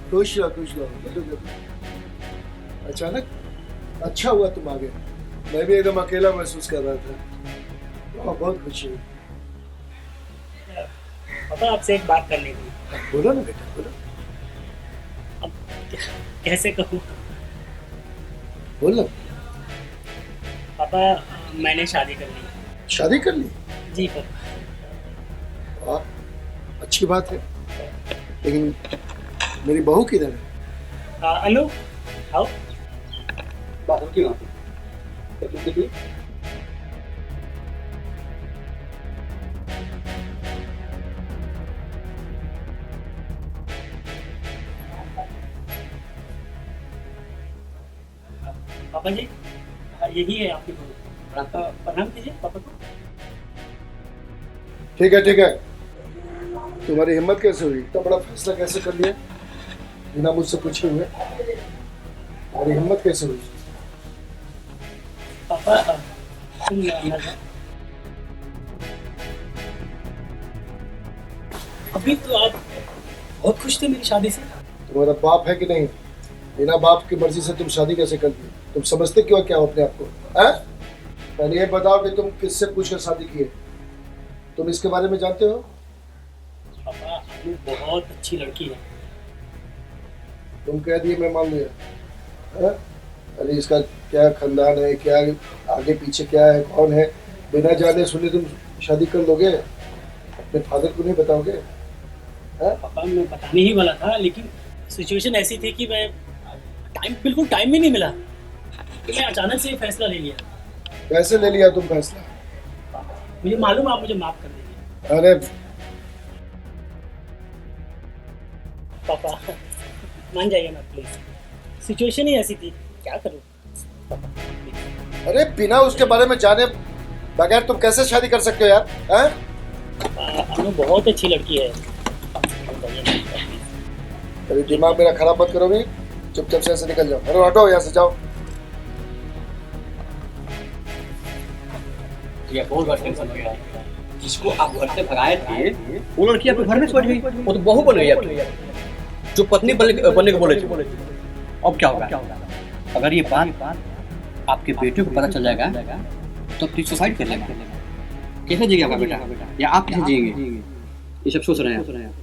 खुश रहो खुश रहो, बैठो बैठो। अचानक अच्छा हुआ तुम आ गए, मैं भी एकदम अकेला महसूस कर रहा था। बहुत खुशी हुई। पापा आपसे एक बात करनी थी। बोलो ना बेटा बोलो। अब कैसे कहूँ बोलो। पापा, मैंने शादी कर ली। शादी कर ली? जी पापा। वाह, अच्छी बात है, लेकिन मेरी बहू किधर है? अनु, आओ। बाहर की बात है। पापा जी, यही है आपकी बहू। प्रणाम कीजिए पापा को। ठीक है ठीक है। तुम्हारी हिम्मत कैसे हुई, इतना बड़ा फैसला कैसे कर लिया बिना मुझसे पूछे हुए? तुम्हारी हिम्मत कैसे हुई? पापा तुम अंदर जाओ। अभी तो आप बहुत खुश थे मेरी शादी से। तुम्हारा बाप है कि नहीं? बिना बाप की मर्जी से तुम शादी कैसे कर दी? तुम समझते क्यों क्या हो अपने आप को? पहले ये बताओ कि तुम किससे पूछकर शादी की है? तुम इसके बारे में जानते हो? पापा अनु बहुत अच्छी लड़की है। तुम कह दिए मैं मान लिया। अरे इसका क्या खानदान है, क्या आगे पीछे क्या है, कौन है, बिना जाने सुने तुम शादी कर लोगे? अपने फादर को नहीं बताओगे? पापा मैं बताने ही वाला था, लेकिन सिचुएशन ऐसी थी कि मैं बिल्कुल टाइम ही नहीं मिला, तो मैं अचानक से ये फैसला ले लिया। कैसे ले लिया तुम फैसला? मुझे मालूम, आप मुझे माफ कर दीजिए। अरे पापा मान जाइए ना प्लीज, सिचुएशन ही ऐसी थी, क्या करूं पापा please। अरे बिना उसके बारे में जाने बगैर तुम कैसे शादी कर सकते हो यार? अनु बहुत अच्छी लड़की है। मान जाइए ना, please। अरे दिमाग मेरा खराब मत करो भी, चुपचाप से ऐसे निकल जाओ। अरे हटो यहाँ से, जाओ। ये बहुत बड़ा टेंशन हो गया। जिसको आप घर से भगाए थे वो लड़की आपके घर में सो गई, वो तो बहू बन गई अब, जो पत्नी बनने को बोले थे। अब क्या होगा? अगर ये बात आपके बेटे को पता चल जाएगा तो आप सुसाइड कर लेगा। कैसे जिएगा आपका बेटा, या आप कैसे जिएंगे? ये सब सोच रहे हैं।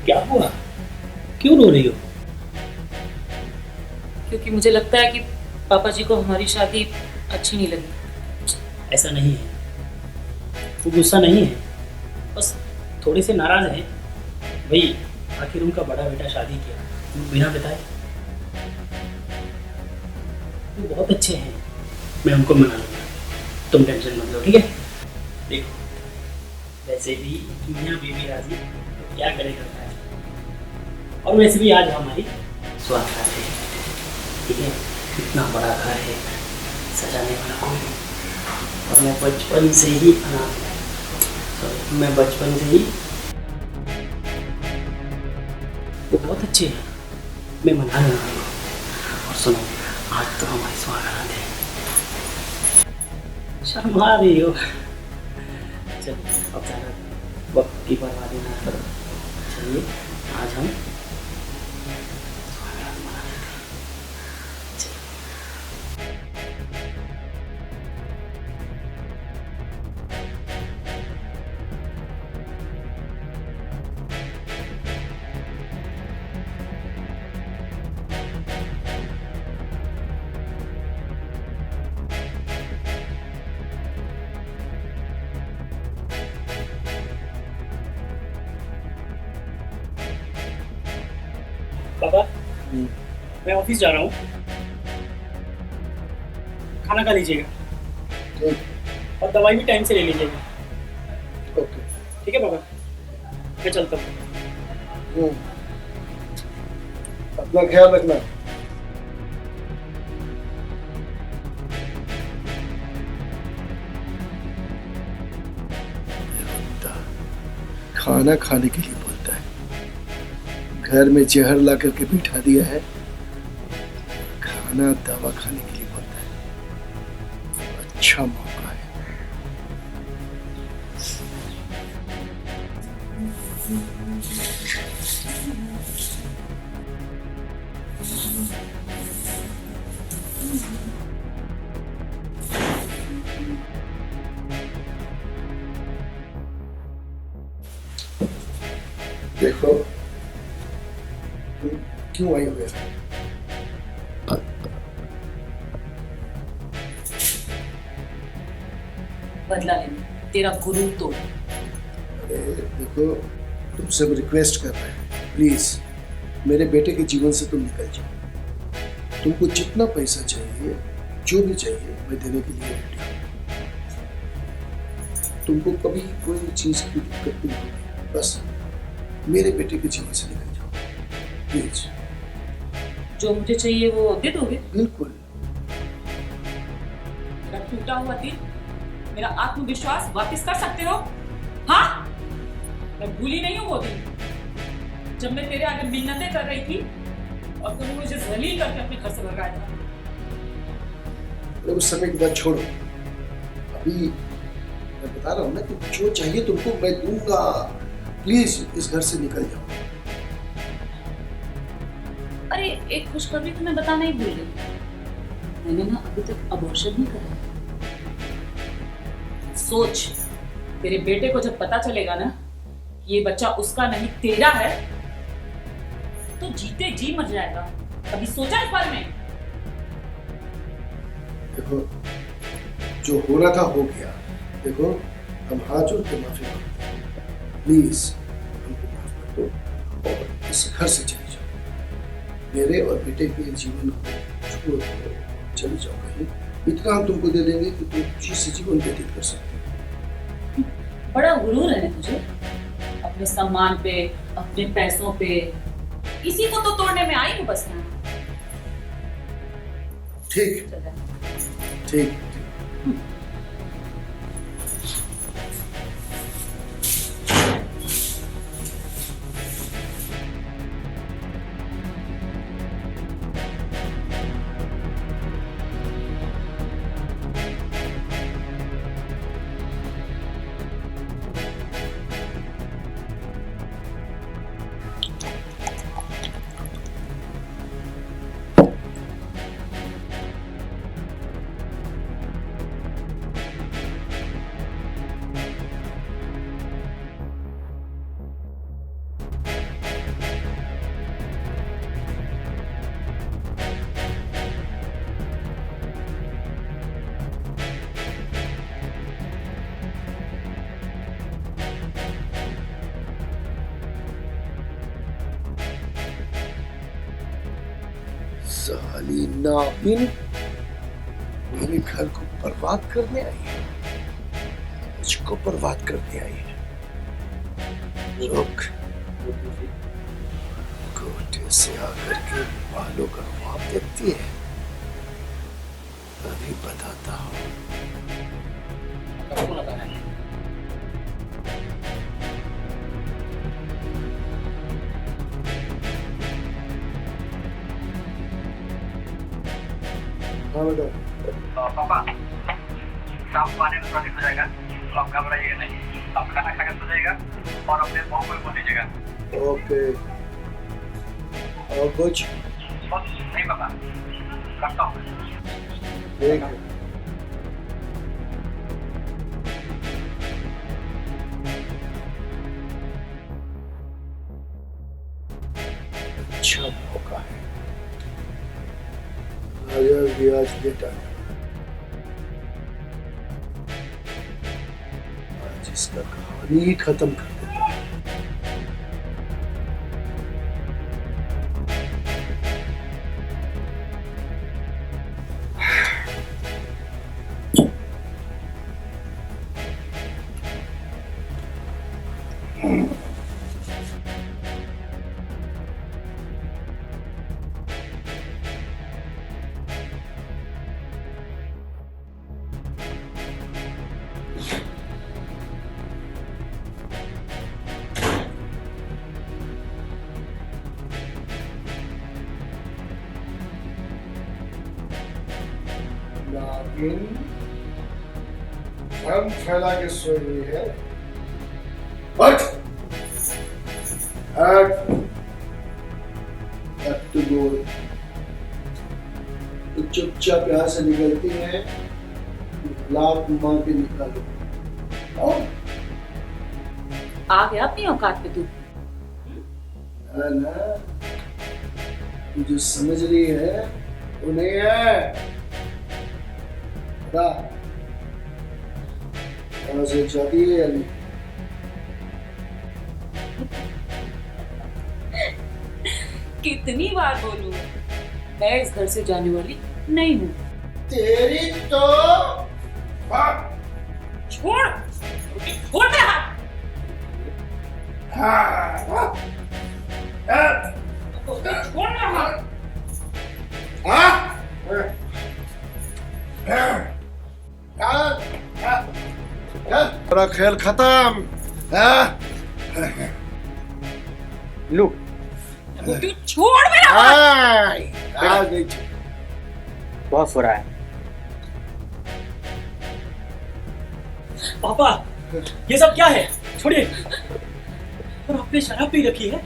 क्या हुआ, क्यों रो रही हो? क्योंकि मुझे लगता है कि पापा जी को हमारी शादी अच्छी नहीं लगी। ऐसा नहीं है, वो गुस्सा नहीं है, बस थोड़े से नाराज हैं। भाई आखिर उनका बड़ा बेटा शादी किया बिना बताए। वो बहुत अच्छे हैं, मैं उनको मना लूँगा, तुम टेंशन मत लो, ठीक है? देखो वैसे भी मियाँ बीवी राजी तो क्या करेगा, और वैसे भी आज हमारी स्वागत है, ठीक है? इतना बड़ा घर है, सजाने वाला कोई नहीं, और मैं बचपन से ही वो बहुत अच्छे हैं, मैं मना लूँगा उनको। और सुनो, आज तो हमारी स्वागत है। शर्मा रही हो? चलो अब ज़्यादा वक्त की बर्बादी ना करो, चलिए आज हम स्वागत मना लेते हैं। चलो। पापा मैं ऑफिस जा रहा हूँ, खाना खा लीजिएगा ठीक, और दवाई भी टाइम से ले लीजिएगा, ओके। ठीक है पापा? मैं चलता हूँ। अपना ख्याल रखना। खाना खाने के लिए बोलता है, घर में जहर ला करके बिठा दिया है, खाना दवा खाने के लिए बोलता है। अच्छा मौका है। देखो तुम क्यों आई हुए हो? बदला लेने, तेरा गुरूर तोड़। अरे देखो, तुमसे हम रिक्वेस्ट कर रहे हैं, प्लीज मेरे बेटे के जीवन से तुम निकल जाओ। तुमको जितना पैसा चाहिए, जो भी चाहिए, मैं देने के लिए रेडी हूँ। तुमको कभी कोई चीज की दिक्कत नहीं होगी, बस मेरे बेटे के जीवन से निकल जाओ प्लीज। जो मुझे चाहिए वो दे दोगे? बिल्कुल। मेरा टूटा हुआ दिल, मेरा आत्मविश्वास वापस कर सकते हो? हाँ, मैं भूली नहीं हूँ वो दिन जब मैं तेरे आगे मिन्नतें कर रही थी और तूने मुझे जलील करके अपने घर से भगाया था। अरे उस समय की बात छोड़ो, अभी मैं बता रहा हूँ ना कि जो चाहिए तुमको मैं दूंगा। प्लीज इस घर से निकल जाओ। अरे एक खुशखबरी तुम्हें बताना ही भूल गई, मैंने ना अभी तक अबॉर्शन नहीं करा। सोच, तेरे बेटे को जब पता चलेगा ना कि ये बच्चा उसका नहीं तेरा है, तो जीते जी मर जाएगा। कभी सोचा इस बारे में? देखो, जो होना था हो गया। देखो, हम हाथ जोड़ के माफी मांगते हैं, प्लीज हमको माफ कर दो और इस घर से चले जाओ। मेरे और बेटे के जीवन को छोड़ दो, चले जाओ कहीं। इतना हम तुमको दे देंगे कि तुम खुशी से जीवन व्यतीत कर सकते हो। बड़ा गुरूर है तुझे, अपने सम्मान पे, अपने पैसों पे। इसी को तो तोड़ने में आई हूँ बस मैं। ठीक चल जा। ठीक। साली नागिन मेरे घर को बर्बाद करने आई है, मुझको बर्बाद करने आई है। रुक, कोटे से आकर के बालों का ख्वाब देखती है, अभी बताता हूँ। हाँ बेटा। पापा, शाम को आने में थोड़ा लेट हो जाएगा, तो आप घबराइएगा नहीं। आप खाना खा कर सो जाइएगा और अपने बहू को बोल दीजिएगा। ओके। और कुछ? बस नहीं पापा, करता हूँ। ठीक है। अच्छा मौका है, राजा भी आज लेट आने वाला। आज इसका कहानी ही खत्म कर देता है। नागिन हम फैला के सोई हुई है। हट हट तू बोल। तो चुपचाप यहाँ से निकलती है, लात मार के निकालो। और आ गया अपनी औकात पे तू। ना ना, तू जो समझ रही है वो नहीं है। बता कहाँ से जाती है अली? कितनी बार बोलूं, मैं इस घर से जाने वाली नहीं हूँ। तेरी तो छोड़ छोड़ मेरा हाथ। छोड़ मेरा हाथ। तेरा खेल खत्म। लो तू छोड़ मेरा हाथ। बहुत हो रहा है। पापा ये सब क्या है? छोड़िए। और आपने शराब पी रखी है?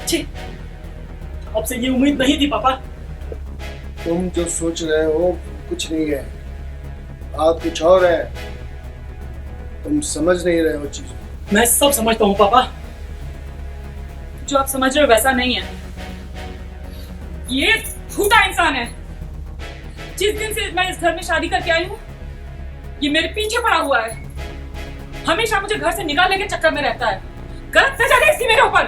छी, आपसे ये उम्मीद नहीं थी पापा। तुम जो सोच रहे हो कुछ नहीं है, बात कुछ और है। तुम समझ नहीं रहे हो चीज। मैं सब समझता हूँ पापा। जो आप समझ रहे हो वैसा नहीं है। ये झूठा इंसान है। जिस दिन से मैं इस घर में शादी करके आई हूँ, ये मेरे पीछे पड़ा हुआ है। हमेशा मुझे घर से निकालने के चक्कर में रहता है। गलत नजर है इसकी मेरे ऊपर।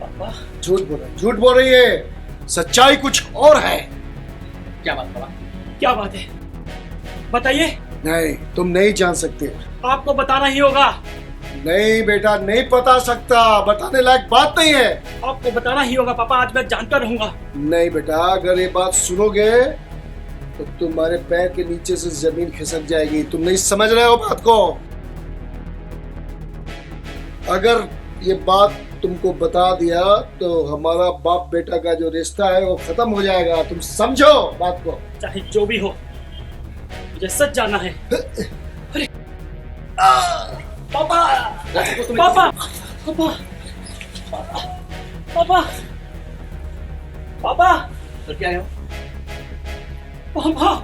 पापा झूठ बोल रही है। सच्चाई कुछ और है। क्या बात पापा? क्या बात है? बताइए। नहीं, तुम नहीं जान सकते। आपको बताना ही होगा। नहीं बेटा, नहीं बता सकता। बताने लायक बात नहीं है। आपको बताना ही होगा पापा। आज मैं जानता रहूंगा। नहीं बेटा, अगर ये बात सुनोगे तो तुम्हारे पैर के नीचे से जमीन खिसक जाएगी। तुम नहीं समझ रहे हो बात को। अगर ये बात तुमको बता दिया तो हमारा बाप बेटा का जो रिश्ता है वो खत्म हो जाएगा। तुम समझो बात को। चाहे जो भी हो, मुझे सच जानना है। अरे पापा पापा पापा पापा पापा तो क्या है? पापा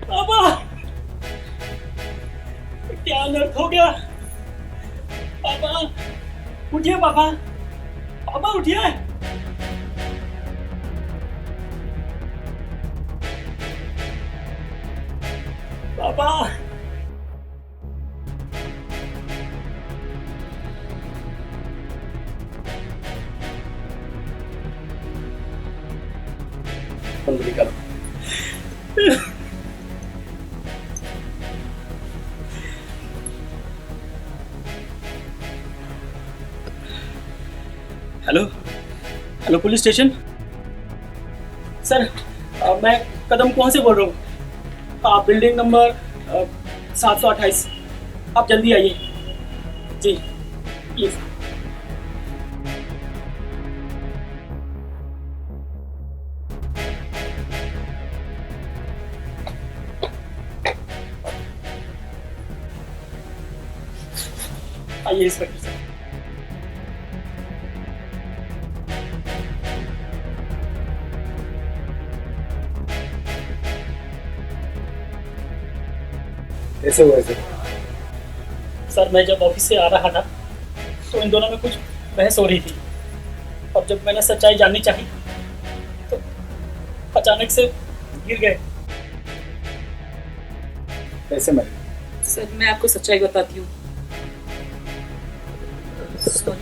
पापा क्या अनर्थ हो गया? पापा उठिए। पापा पापा उठिए। पापा बंद निकालो। Hello hello police station. Sir मैं कदम कौन से बोल रहा हूँ। आप बिल्डिंग नंबर 728। आप जल्दी आइए जी प्लीज। आइए इंस्पेक्टर साहब। ऐसे हुआ ऐसे। सर मैं जब ऑफिस से आ रहा था तो इन दोनों में कुछ बहस हो रही थी। अब जब मैंने सच्चाई जाननी चाही तो अचानक से गिर गए। ऐसे में सर मैं आपको सच्चाई बताती हूँ। सॉरी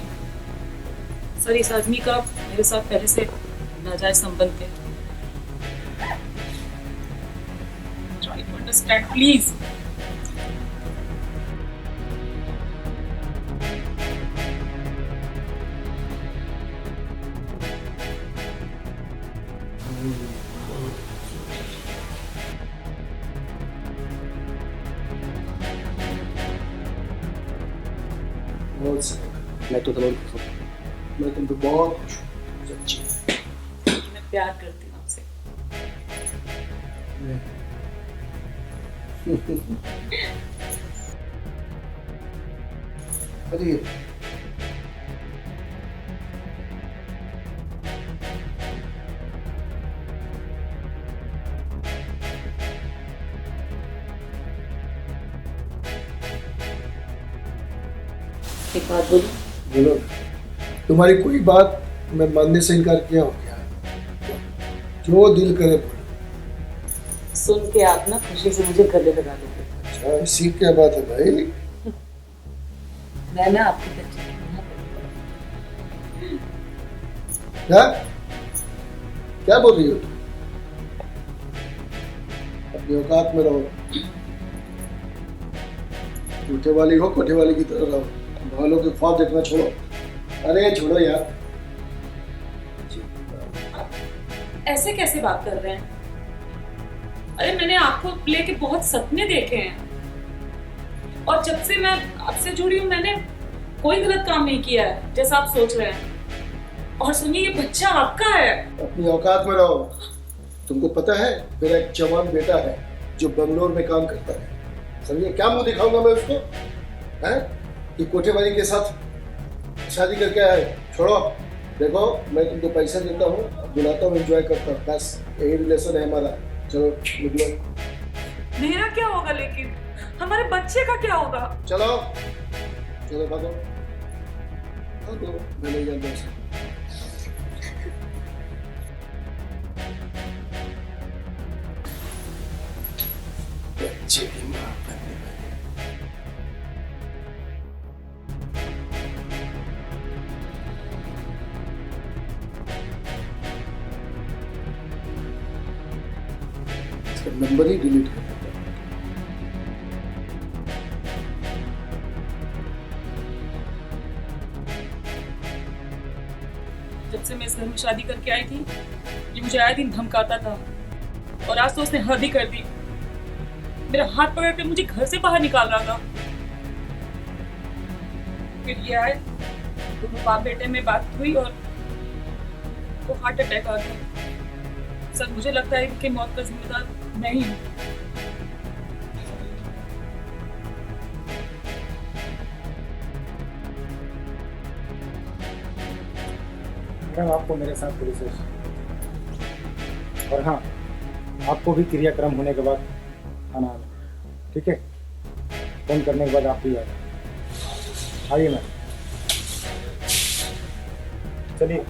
सर, इस आदमी का मेरे साथ पहले से नाजायज संबंध थे। Try to understand please. बहुत सही। मैं तो जरूर खुश हूँ। मैं तुम पे बहुत खुश हूँ। सच्ची। मैं प्यार करती हूँ आपसे। अरे एक बात बोलूं? बोलो, तुम्हारी कोई बात मैं मानने से इनकार किया हो क्या? जो दिल करे बोलो। सुन के आप ना खुशी से मुझे गले लगा दोगे। अच्छा, ऐसी क्या बात है भाई? मैं ना आपके बच्चे की मां हूं। क्या क्या बोल रही हो तुम? अपनी औकात में रहो। कोठे वाली हो, कोठे वाली की तरह रहो। वालों के ख्वाब देखना छोड़ो। अरे छोड़ो यार। ऐसे कैसे बात कर रहे हैं? अरे मैंने आपको लेके बहुत सपने देखे हैं और जब से मैं आपसे जुड़ी हूँ मैंने कोई गलत काम नहीं किया है जैसा आप सोच रहे हैं। और सुनिए ये बच्चा आपका है। अपनी औकात में रहो। तुमको पता है मेरा एक जवान बेटा है जो बंगलोर में काम करता है। समझे? क्या मुंह दिखाऊंगा मैं उसको? हैं कि कोठे वाली के साथ शादी करके आए? छोड़ो। देखो मैं तुमको पैसा देता हूँ, बुलाता हूँ, एंजॉय करता हूँ, बस यही रिलेशन है हमारा। चलो निकलो। मेरा क्या होगा लेकिन हमारे बच्चे का क्या होगा? चलो चलो भागो भागो, मैं नहीं जानता उसे। बच्चे की माँ बनने वाली। इसका नंबर ही डिलीट कर देता हूं। जब से मैं इस घर में शादी करके आई थी ये मुझे आए दिन धमकाता था और आज तो उसने हद ही कर दी। मेरा हाथ पकड़ के मुझे घर से बाहर निकाल रहा था। फिर ये आए, दोनों बाप बेटे में बात हुई और वो हार्ट अटैक आ गया। सर मुझे लगता है इनकी मौत का जिम्मेदार मैं ही हूँ। मैडम आपको मेरे साथ पुलिस स्टेशन, और हाँ आपको भी क्रियाक्रम होने के बाद आना है, ठीक है? फोन करने के बाद आप भी आइए मैम। चलिए।